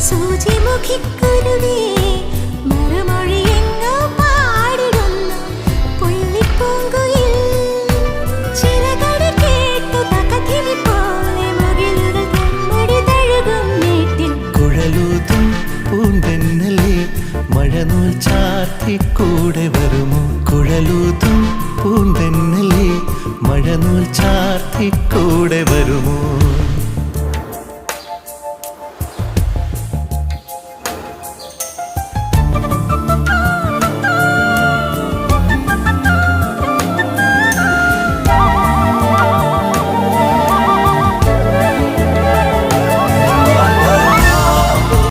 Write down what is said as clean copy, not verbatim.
സൂചിമുഖിക്കുരുവേ മറുമൊഴിയെങ്ങോ പാടിടുന്നു പുള്ളിപ്പൂങ്കുയിൽ ചിറകടി കേട്ടു തകതിമി പോലെ മുകിലുകൾ തമ്മടി തഴുകും വീട്ടിൽ കുഴലൂതും പൂന്തെന്നലേ മഴനൂൽ ചാർത്തി കൂടെ വരുമോ കുഴലൂതും പൂന്തെന്നലേ മഴനൂൽ ചാർത്തി കൂടെ വരുമോ